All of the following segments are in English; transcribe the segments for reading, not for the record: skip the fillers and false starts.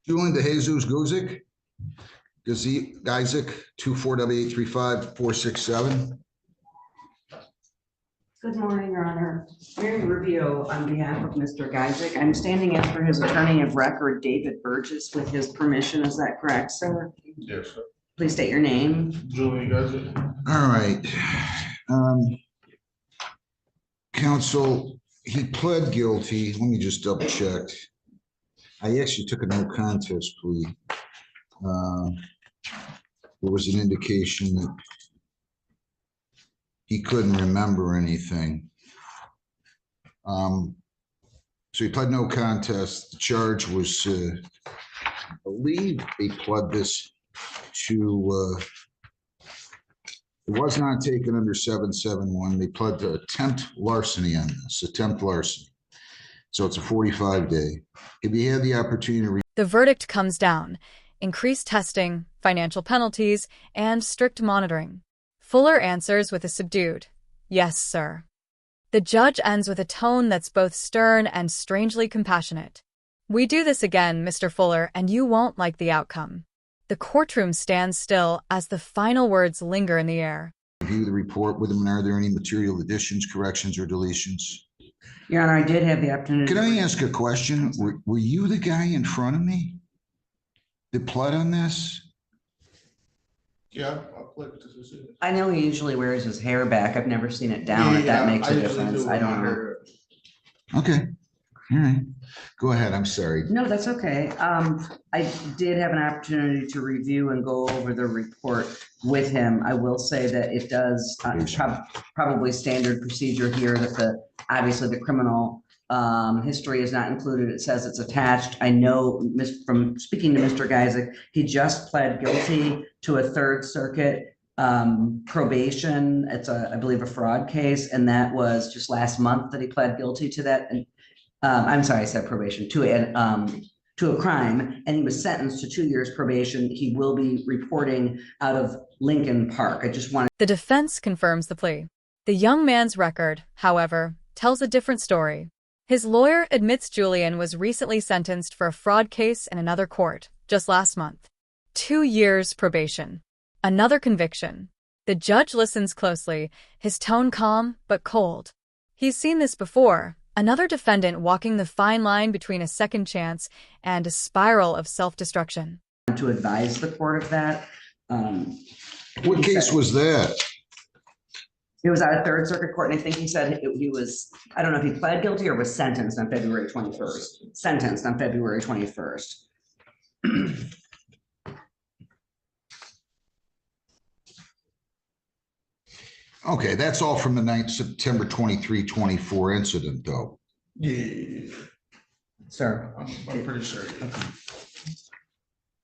Julian DeJesus Guzik, Isaac, 24W835-467. Good morning, Your Honor. Mary Rubio on behalf of Mr. Geisig. I'm standing in for his attorney of record, David Burgess, with his permission. Is that correct, sir? Yes, sir. Please state your name. Julian Geisig. All right. Counsel, he pled guilty. Let me just double check. I actually took a no contest plea. There was an indication that he couldn't remember anything. So he pled no contest. The charge was, I believe they pled this to, it was not taken under 771. They pled to attempt larceny on this, attempt larceny. So it's a 45-day. If he had the opportunity to the verdict comes down: increased testing, financial penalties, and strict monitoring. Fuller answers with a subdued, "Yes, sir." The judge ends with a tone that's both stern and strangely compassionate. "We do this again, Mr. Fuller, and you won't like the outcome." The courtroom stands still as the final words linger in the air. Review the report with him, and are there any material additions, corrections, or deletions? Your Honor, I did have the opportunity. Can I ask a question? Were you the guy in front of me that pled on this? Yeah, I'll click to see. I know he usually wears his hair back. I've never seen it down. If that makes a difference. I don't know. Okay. All right. Go ahead. I'm sorry. No, that's okay. I did have an opportunity to review and go over the report with him. I will say that it does probably standard procedure here that obviously the criminal history is not included. It says it's attached. I know from speaking to Mr. Geisig, he just pled guilty to a Third Circuit probation. It's I believe a fraud case, and that was just last month that he pled guilty to that. And I'm sorry, I said probation, to a crime, and he was sentenced to 2 years probation. He will be reporting out of Lincoln Park. I just wanted. The defense confirms the plea. The young man's record, however, tells a different story. His lawyer admits Julian was recently sentenced for a fraud case in another court just last month. 2 years probation. Another conviction. The judge listens closely, his tone calm but cold. He's seen this before. Another defendant walking the fine line between a second chance and a spiral of self-destruction. To advise the court of that. What case was that? It was at a Third Circuit court, and I think he said he was, I don't know if he pled guilty or was sentenced on February 21st. Sentenced on February 21st. Okay, that's all from the September 23, 24 incident, though. Yeah. Sir. I'm pretty sure. Okay.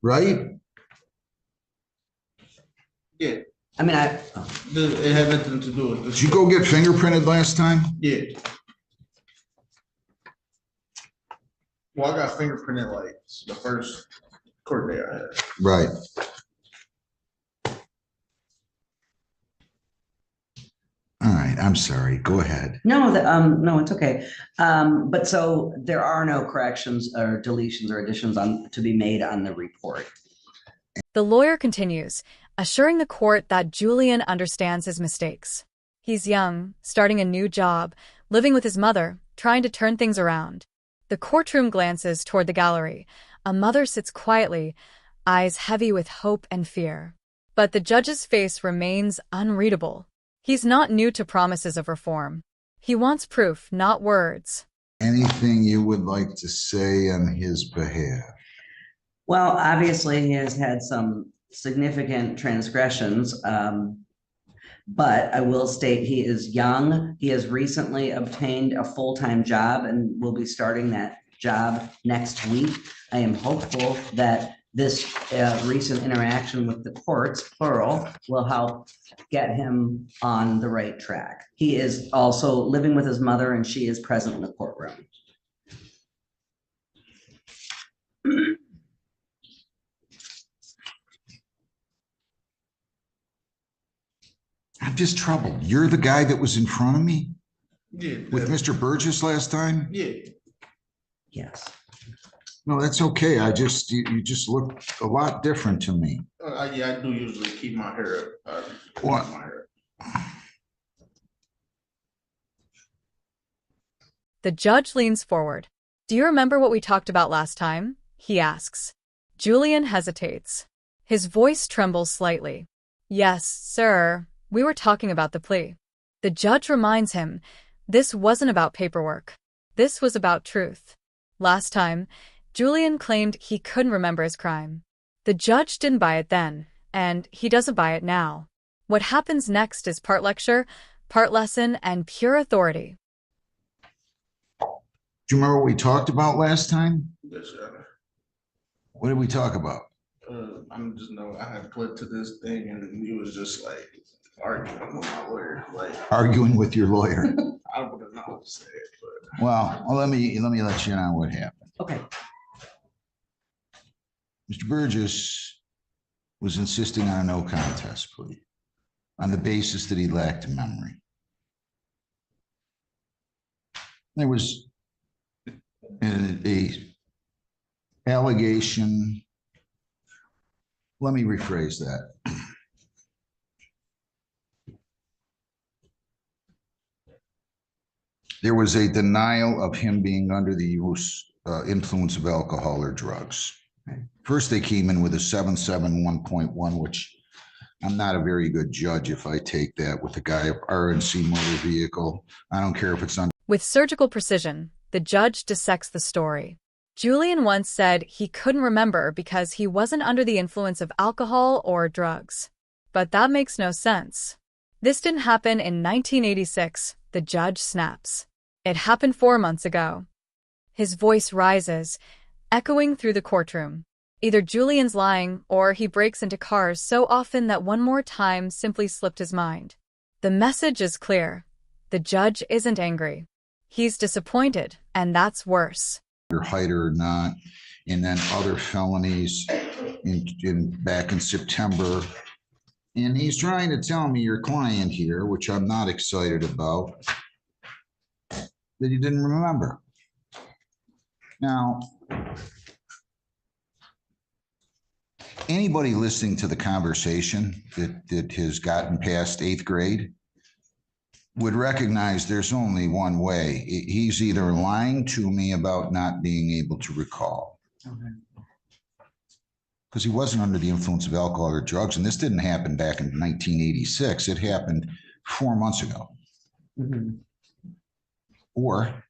Right? Yeah. I mean, It had nothing to do with this. Did you go get fingerprinted last time? Yeah. Well, I got fingerprinted like the first court day I had. Right. All right, I'm sorry. Go ahead. no, no, it's okay. But so there are no corrections or deletions or additions to be made on the report. The lawyer continues, assuring the court that Julian understands his mistakes. He's young, starting a new job, living with his mother, trying to turn things around. The courtroom glances toward the gallery. A mother sits quietly, eyes heavy with hope and fear. But the judge's face remains unreadable. He's not new to promises of reform. He wants proof, not words. Anything you would like to say on his behalf? Well, obviously, he has had some significant transgressions, but I will state he is young. He has recently obtained a full-time job and will be starting that job next week. I am hopeful that this recent interaction with the courts, plural, will help get him on the right track. He is also living with his mother, and she is present in the courtroom. I'm just troubled. You're the guy that was in front of me? Yeah. With Mr. Burgess last time? Yeah. Yes. No, that's okay. You just look a lot different to me. Yeah, I do usually keep my hair up. Keep What? my hair up. The judge leans forward. Do you remember what we talked about last time? He asks. Julian hesitates. His voice trembles slightly. Yes, sir. We were talking about the plea. The judge reminds him, this wasn't about paperwork. This was about truth. Last time, Julian claimed he couldn't remember his crime. The judge didn't buy it then, and he doesn't buy it now. What happens next is part lecture, part lesson, and pure authority. Do you remember what we talked about last time? Yes, sir. What did we talk about? I'm just know I had put to this thing and he was just like arguing with my lawyer. Like Arguing with your lawyer. I wouldn't know what to say, but Well, let me let you know what happened. Okay. Mr. Burgess was insisting on a no contest plea on the basis that he lacked memory. There was a allegation. Let me rephrase that. There was a denial of him being under the influence of alcohol or drugs. First, they came in with a 771.1, which I'm not a very good judge if I take that with a guy of RNC motor vehicle. I don't care if it's on. With surgical precision, the judge dissects the story. Julian once said he couldn't remember because he wasn't under the influence of alcohol or drugs. But that makes no sense. This didn't happen in 1986, the judge snaps. It happened 4 months ago. His voice rises, echoing through the courtroom. Either Julian's lying or he breaks into cars so often that one more time simply slipped his mind. The message is clear. The judge isn't angry. He's disappointed, and that's worse. Height or not, and then other felonies back in September. And he's trying to tell me, your client here, which I'm not excited about, that he didn't remember. Now, anybody listening to the conversation that has gotten past 8th grade would recognize there's only one way. He's either lying to me about not being able to recall. Because he wasn't under the influence of alcohol or drugs. And this didn't happen back in 1986. It happened 4 months ago. Mhm. Or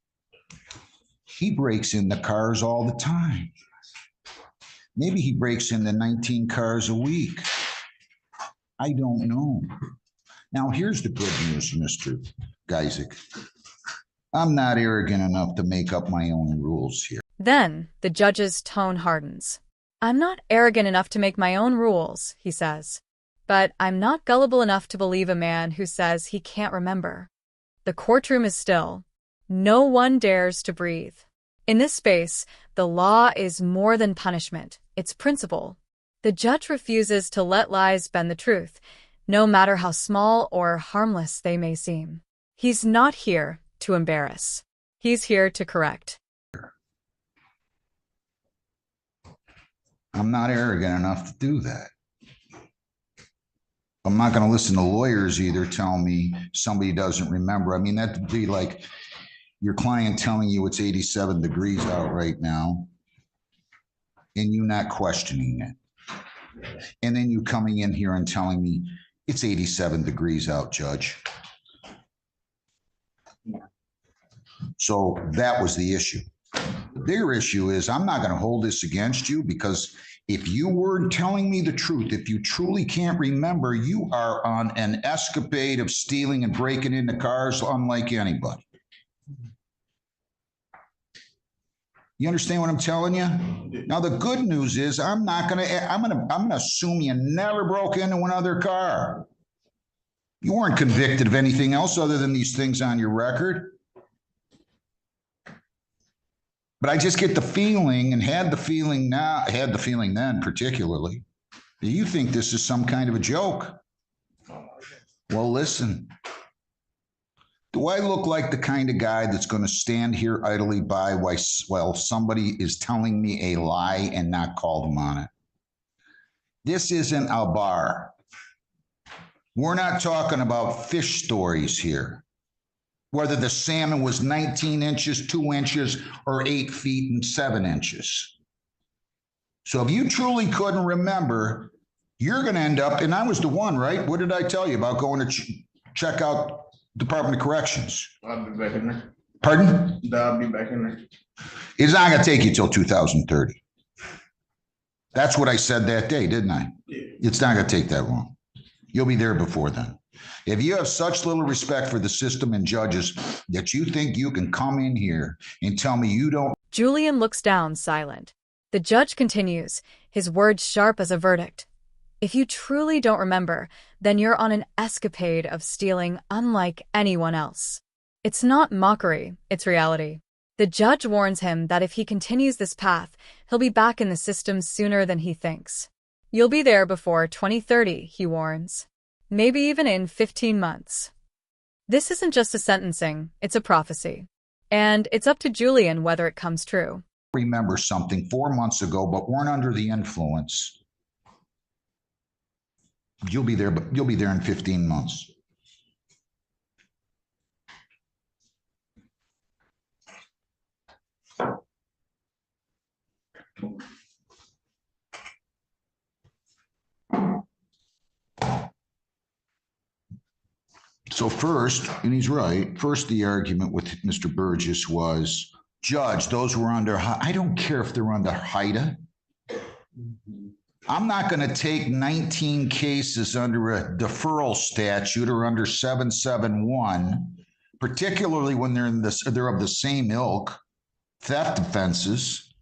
he breaks into cars all the time. Maybe he breaks into 19 cars a week. I don't know. Now, here's the good news, Mr. Geisig. I'm not arrogant enough to make up my own rules here. Then, the judge's tone hardens. I'm not arrogant enough to make my own rules, he says. But I'm not gullible enough to believe a man who says he can't remember. The courtroom is still. No one dares to breathe. In this space, the law is more than punishment. It's principle. The judge refuses to let lies bend the truth, no matter how small or harmless they may seem. He's not here to embarrass. He's here to correct. I'm not arrogant enough to do that. I'm not going to listen to lawyers either tell me somebody doesn't remember. I mean, that'd be like your client telling you it's 87 degrees out right now and you not questioning it. And then you coming in here and telling me it's 87 degrees out, Judge. So that was the issue. The bigger issue is I'm not going to hold this against you, because if you weren't telling me the truth, if you truly can't remember, you are on an escapade of stealing and breaking into cars unlike anybody. You understand what I'm telling you? Now, the good news is I'm going to assume you never broke into another car. You weren't convicted of anything else other than these things on your record. But I just get the feeling, and had the feeling then particularly, that you think this is some kind of a joke. Well, listen, Do I look like the kind of guy that's going to stand here idly by while somebody is telling me a lie and not call them on it? This isn't a bar. We're not talking about fish stories here. Whether the salmon was 19 inches, 2 inches, or 8 feet and 7 inches. So if you truly couldn't remember, you're going to end up, and I was the one, right? What did I tell you about going to check out Department of Corrections? I'll be back in there. Pardon? I'll be back in there. It's not going to take you till 2030. That's what I said that day, didn't I? Yeah. It's not going to take that long. You'll be there before then. If you have such little respect for the system and judges that you think you can come in here and tell me you don't. Julian looks down, silent. The judge continues, his words sharp as a verdict. If you truly don't remember, then you're on an escapade of stealing unlike anyone else. It's not mockery, it's reality. The judge warns him that if he continues this path, he'll be back in the system sooner than he thinks. You'll be there before 2030, he warns. Maybe even in 15 months. This isn't just a sentencing, it's a prophecy. And it's up to Julian whether it comes true. Remember something 4 months ago, but weren't under the influence. You'll be there, but you'll be there in 15 months. So first, and he's right, first the argument with Mr. Burgess was, Judge, those were under, I don't care if they're under HIDA. I'm not going to take 19 cases under a deferral statute or under 771, particularly when they're of the same ilk, theft offenses.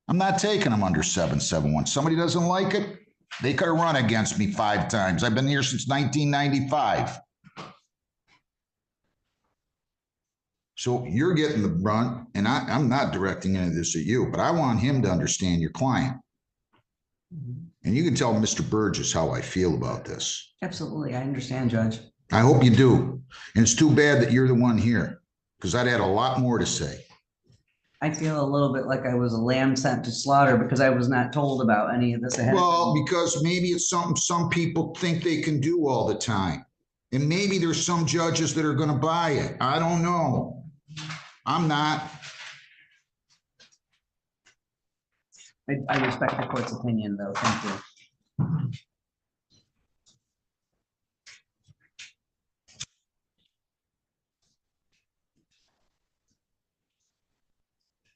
I'm not taking them under 771. Somebody doesn't like it, they could have run against me 5 times. I've been here since 1995. So you're getting the brunt, and I'm not directing any of this at you, but I want him to understand your client. And you can tell Mr. Burgess how I feel about this. Absolutely. I understand, Judge. I hope you do. And it's too bad that you're the one here, because I'd had a lot more to say. I feel a little bit like I was a lamb sent to slaughter because I was not told about any of this ahead of Well, time. because maybe it's something some people think they can do all the time. And maybe there's some judges that are going to buy it. I don't know. I'm not. I respect the court's opinion, though. Thank you.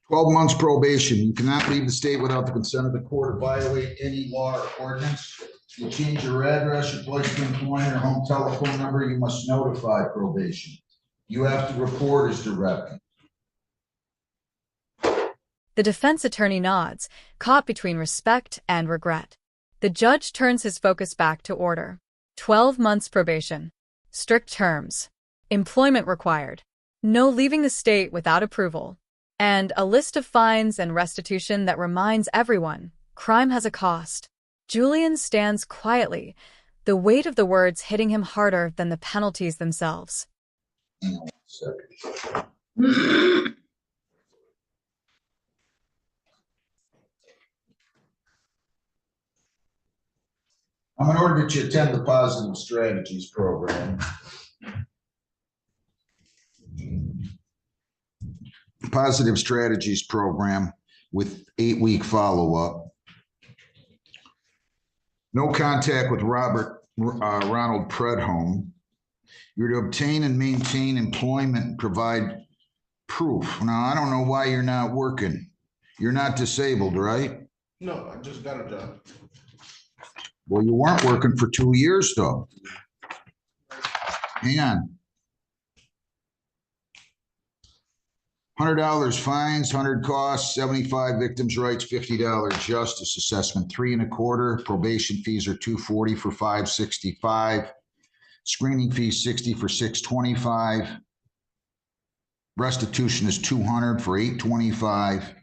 "12 months probation. You cannot leave the state without the consent of the court or violate any law or ordinance. You change your address, your place of employment, or home telephone number, you must notify probation. You have to report as directed." The defense attorney nods, caught between respect and regret. The judge turns his focus back to order. 12 months probation. Strict terms. Employment required. No leaving the state without approval. And a list of fines and restitution that reminds everyone, crime has a cost. Julian stands quietly, the weight of the words hitting him harder than the penalties themselves. I'm in order that you attend the Positive Strategies program. Positive Strategies program with 8-week follow-up. No contact with Ronald Predholm. You're to obtain and maintain employment and provide proof. Now, I don't know why you're not working. You're not disabled, right? No, I just got a job. Well, you weren't working for 2 years, though. Hang on. $100 fines, 100 costs, 75 victims' rights, $50 justice assessment, 3 1/4. Probation fees are $240 for 565. Screening fees 60 for 625. Restitution is 200 for 825.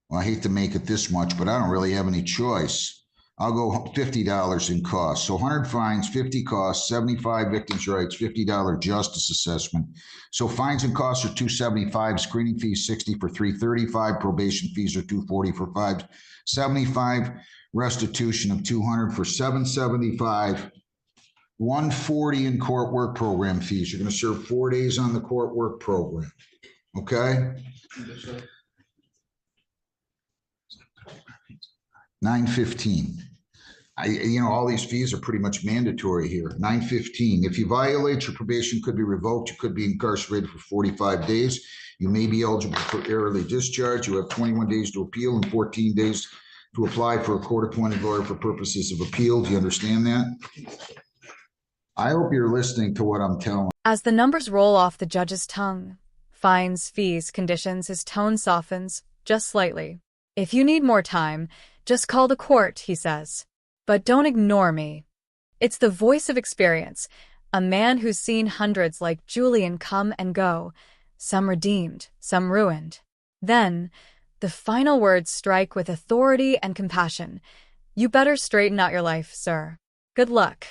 Well, I hate to make it this much, but I don't really have any choice. I'll go $50 in costs. So 100 fines, 50 costs, 75 victims' rights, $50 justice assessment. So fines and costs are $275, screening fees 60 for 335, probation fees are 240 for 575, restitution of 200 for 775, 140 in court work program fees. You're going to serve 4 days on the court work program. Okay? Yes, sir. 915. All these fees are pretty much mandatory here. 915. If you violate, your probation could be revoked. You could be incarcerated for 45 days. You may be eligible for early discharge. You have 21 days to appeal and 14 days to apply for a court-appointed lawyer for purposes of appeal. Do you understand that? I hope you're listening to what I'm telling. As the numbers roll off the judge's tongue, fines, fees, conditions, his tone softens just slightly. If you need more time, just call the court, he says. But don't ignore me. It's the voice of experience, a man who's seen hundreds like Julian come and go, some redeemed, some ruined. Then, the final words strike with authority and compassion. You better straighten out your life, sir. Good luck.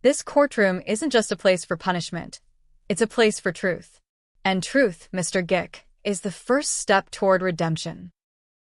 This courtroom isn't just a place for punishment. It's a place for truth. And truth, Mr. Gick, is the first step toward redemption.